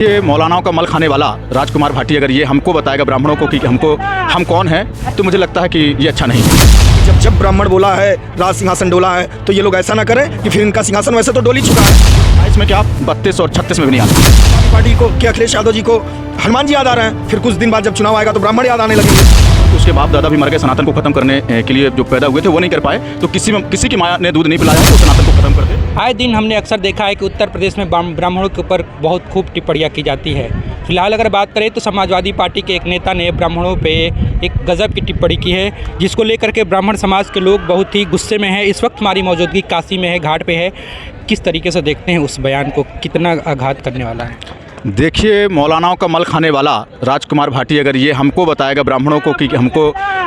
ये मौलानाओं का मल खाने वाला राजकुमार भाटी अगर ये हमको बताएगा ब्राह्मणों को कि हम कौन हैं, तो मुझे लगता है कि ये अच्छा नहीं है। जब ब्राह्मण बोला है राज सिंहासन डोला है, तो ये लोग ऐसा ना करें कि फिर इनका सिंहासन वैसे तो डोल ही चुका है। इसमें क्या 32 और 36 में भी नहीं आता। पार्टी को कि अखिलेश यादव जी को हनुमान जी याद आ रहे हैं, फिर कुछ दिन बाद जब चुनाव आएगा तो ब्राह्मण याद आने लगेंगे। उसके बाप दादा भी मर गए, सनातन को खत्म करने के लिए जो पैदा हुए थे वो नहीं कर पाए, तो किसी की माया ने दूध नहीं पिलाया तो सनातन को खत्म कर दे। आए दिन हमने अक्सर देखा है कि उत्तर प्रदेश में ब्राह्मणों के ऊपर बहुत खूब टिप्पणियाँ की जाती है। फिलहाल अगर बात करें तो समाजवादी पार्टी के एक नेता ने ब्राह्मणों पे एक गजब की टिप्पणी की है, जिसको लेकर के ब्राह्मण समाज के लोग बहुत ही गुस्से में हैं। इस वक्त हमारी मौजूदगी काशी में है, घाट पे है। किस तरीके से देखते हैं उस बयान को, कितना आघात करने वाला है? देखिए, मौलानाओं का मल खाने वाला राजकुमार भाटी अगर ये हमको बताएगा ब्राह्मणों को कि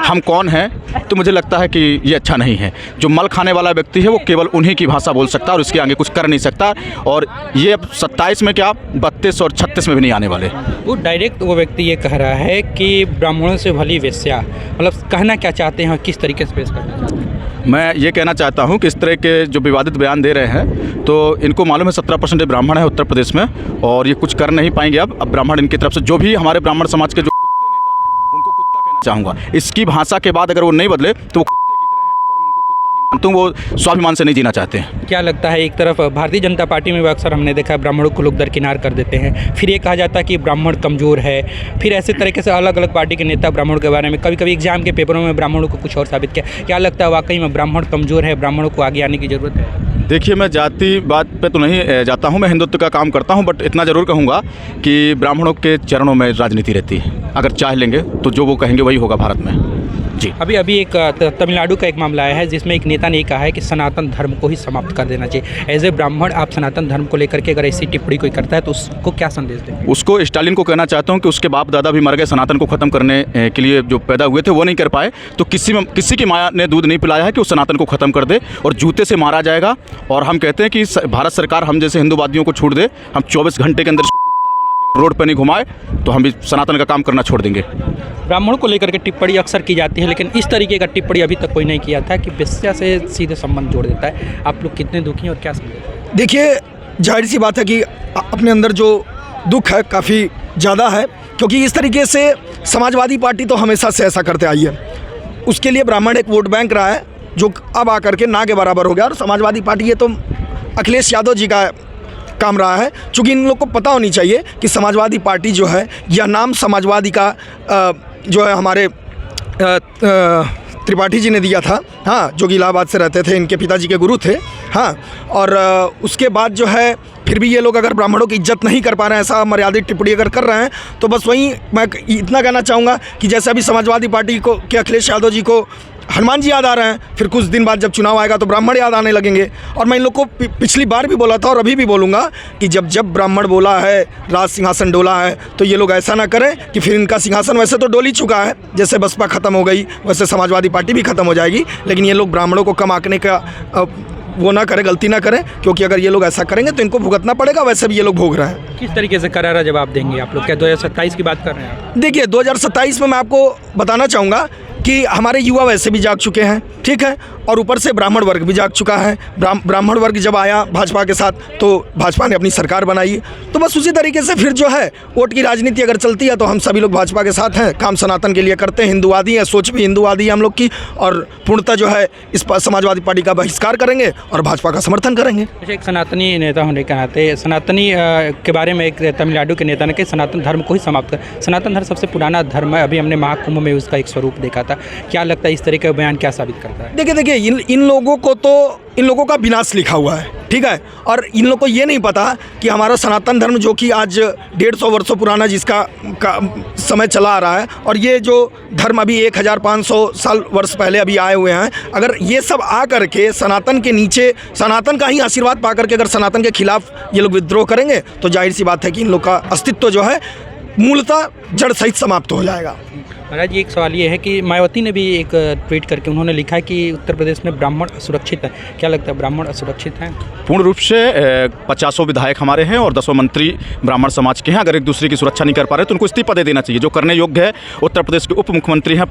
हम कौन हैं, तो मुझे लगता है कि ये अच्छा नहीं है। जो मल खाने वाला व्यक्ति है वो केवल उन्हीं की भाषा बोल सकता है और उसके आगे कुछ कर नहीं सकता। और ये अब 27 में क्या 32 और 36 में भी नहीं आने वाले। वो डायरेक्ट वो व्यक्ति ये कह रहा है कि ब्राह्मणों से भली वेश्या, मतलब कहना क्या चाहते हैं, किस तरीके से पेश करते हैं? मैं ये कहना चाहता हूँ कि इस तरह के जो विवादित बयान दे रहे हैं, तो इनको मालूम है 17% ब्राह्मण है उत्तर प्रदेश में और ये कुछ कर नहीं पाएंगे। अब ब्राह्मण इनकी तरफ से जो भी हमारे ब्राह्मण समाज के जो कुत्ते नेता हैं उनको कुत्ता कहना चाहूँगा। इसकी भाषा के बाद अगर वो नहीं बदले तो वो कुत्ते की तरह है और मैं उनको कुत्ता ही मानता हूँ। वो स्वाभिमान से नहीं जीना चाहते हैं। क्या लगता है, एक तरफ भारतीय जनता पार्टी में अक्सर हमने देखा है ब्राह्मणों को लोग दरकिनार कर देते हैं, फिर ये कहा जाता है कि ब्राह्मण कमज़ोर है, फिर ऐसे तरीके से अलग अलग पार्टी के नेता ब्राह्मणों के बारे में कभी कभी एग्जाम के पेपरों में ब्राह्मणों को कुछ और साबित किया। क्या लगता है वाकई में ब्राह्मण कमज़ोर है, ब्राह्मणों को आगे आने की ज़रूरत है? देखिए, मैं जाति बात पे तो नहीं जाता हूँ, मैं हिंदुत्व का काम करता हूँ, बट इतना ज़रूर कहूँगा कि ब्राह्मणों के चरणों में राजनीति रहती है। अगर चाह लेंगे तो जो वो कहेंगे वही होगा भारत में। जी। अभी एक तमिलनाडु का एक मामला आया है जिसमें एक नेता ने कहा है कि सनातन धर्म को ही समाप्त कर देना चाहिए। एज ए ब्राह्मण आप सनातन धर्म को लेकर के अगर ऐसी टिप्पणी कोई करता है तो उसको क्या संदेश दें? उसको स्टालिन को कहना चाहता हूँ कि उसके बाप दादा भी मर गए, सनातन को ख़त्म करने के लिए जो पैदा हुए थे वो नहीं कर पाए, तो किसी की माया ने दूध नहीं पिलाया है कि उस सनातन को ख़त्म कर दे और जूते से मारा जाएगा। और हम कहते हैं कि भारत सरकार हम जैसे हिंदूवादियों को छूट दे, हम 24 घंटे के अंदर रोड पर नहीं घुमाए तो हम भी सनातन का काम करना छोड़ देंगे। ब्राह्मणों को लेकर के टिप्पणी अक्सर की जाती है, लेकिन इस तरीके का टिप्पणी अभी तक कोई नहीं किया था कि वेश्या से सीधे संबंध जोड़ देता है। आप लोग कितने दुखी हैं और क्या समझते हैं? देखिए, जाहिर सी बात है कि अपने अंदर जो दुख है काफ़ी ज़्यादा है, क्योंकि इस तरीके से समाजवादी पार्टी तो हमेशा से ऐसा करते आई है। उसके लिए ब्राह्मण एक वोट बैंक रहा है जो अब आकर के ना के बराबर हो गया। और समाजवादी पार्टी ये तो अखिलेश यादव जी का काम रहा है। चूँकि इन लोग को पता होनी चाहिए कि समाजवादी पार्टी जो है, यह नाम समाजवादी का जो है हमारे त्रिपाठी जी ने दिया था, हाँ, जो कि इलाहाबाद से रहते थे, इनके पिताजी के गुरु थे, हाँ। और उसके बाद जो है फिर भी ये लोग अगर ब्राह्मणों की इज्जत नहीं कर पा रहे हैं, ऐसा मर्यादित टिप्पणी अगर कर रहे हैं, तो बस वहीं मैं इतना कहना चाहूँगा कि जैसे अभी समाजवादी पार्टी को कि अखिलेश यादव जी को हनुमान जी याद आ रहे हैं, फिर कुछ दिन बाद जब चुनाव आएगा तो ब्राह्मण याद आने लगेंगे। और मैं इन लोग को पिछली बार भी बोला था और अभी भी बोलूँगा कि जब ब्राह्मण बोला है राज सिंहासन डोला है, तो ये लोग ऐसा ना करें कि फिर इनका सिंहासन वैसे तो डोल ही चुका है। जैसे बसपा ख़त्म हो गई वैसे समाजवादी पार्टी भी ख़त्म हो जाएगी, लेकिन ये लोग ब्राह्मणों को कम आंकने का वो ना करें, गलती ना करें, क्योंकि अगर ये लोग ऐसा करेंगे तो इनको भुगतना पड़ेगा। वैसे भी ये लोग भोग रहे हैं। किस तरीके से करारा जवाब देंगे आप लोग? क्या 2027 की बात कर रहे हैं? देखिए, 2027 में मैं आपको बताना चाहूँगा कि हमारे युवा वैसे भी जाग चुके हैं, ठीक है, और ऊपर से ब्राह्मण वर्ग भी जाग चुका है। ब्राह्मण वर्ग जब आया भाजपा के साथ तो भाजपा ने अपनी सरकार बनाई, तो बस उसी तरीके से फिर जो है वोट की राजनीति अगर चलती है तो हम सभी लोग भाजपा के साथ हैं, काम सनातन के लिए करते हैं, हिंदूवादी हैं, सोच भी हिंदूवादी है हम लोग की, और पूर्णतः जो है इस समाजवादी पार्टी का बहिष्कार करेंगे और भाजपा का समर्थन करेंगे। एक सनातनी नेता होने के नाते सनातनी के बारे में एक तमिलनाडु के नेता ने कहा सनातन धर्म को ही समाप्त कर। सनातन धर्म सबसे पुराना धर्म है, अभी हमने महाकुंभ में उसका एक स्वरूप देखा था। क्या लगता है इस तरह का बयान क्या साबित करता है? देखिए इन लोगों का विनाश लिखा हुआ है, ठीक है, और इन लोगों को ये नहीं पता कि हमारा सनातन धर्म जो कि आज 150 वर्षों पुराना जिसका समय चला आ रहा है, और ये जो धर्म अभी 1500 साल वर्ष पहले अभी आए हुए हैं, अगर ये सब आ करके सनातन के नीचे सनातन का ही आशीर्वाद पा करके अगर सनातन के खिलाफ ये लोग विद्रोह करेंगे तो जाहिर सी बात है कि इन लोग का अस्तित्व जो है मूलतः जड़ सहित समाप्त हो जाएगा। महाराज जी, एक सवाल ये है कि मायावती ने भी एक ट्वीट करके उन्होंने लिखा है कि उत्तर प्रदेश में ब्राह्मण असुरक्षित है। क्या लगता है, ब्राह्मण असुरक्षित हैं? पूर्ण रूप से 50 विधायक हमारे हैं और 10 मंत्री ब्राह्मण समाज के हैं। अगर एक दूसरे की सुरक्षा नहीं कर पा रहे तो उनको इस्तीफा दे देना चाहिए। जो करने योग्य है, उत्तर प्रदेश के उप मुख्यमंत्री हैं,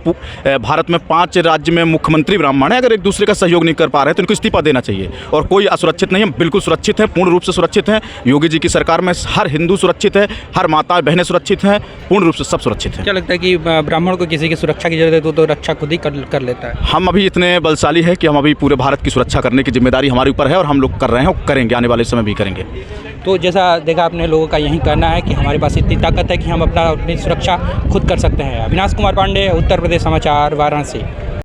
भारत में 5 राज्य में मुख्यमंत्री ब्राह्मण है। अगर एक दूसरे का सहयोग नहीं कर पा रहे तो उनको इस्तीफा देना चाहिए। और कोई असुरक्षित नहीं है, बिल्कुल सुरक्षित है, पूर्ण रूप से सुरक्षित हैं। योगी जी की सरकार में हर हिंदू सुरक्षित है, हर माताएं बहनें सुरक्षित हैं, पूर्ण रूप से सब सुरक्षित हैं। क्या लगता है कि ब्राह्मण को किसी की सुरक्षा की जरूरत है तो रक्षा खुद ही कर लेता है? हम अभी इतने बलशाली है कि हम अभी पूरे भारत की सुरक्षा करने की जिम्मेदारी हमारे ऊपर है और हम लोग कर रहे हैं और करेंगे, आने वाले समय भी करेंगे। तो जैसा देखा आपने, लोगों का यही कहना है कि हमारे पास इतनी ताकत है कि हम अपनी सुरक्षा खुद कर सकते हैं। अविनाश कुमार पांडे, उत्तर प्रदेश समाचार, वाराणसी।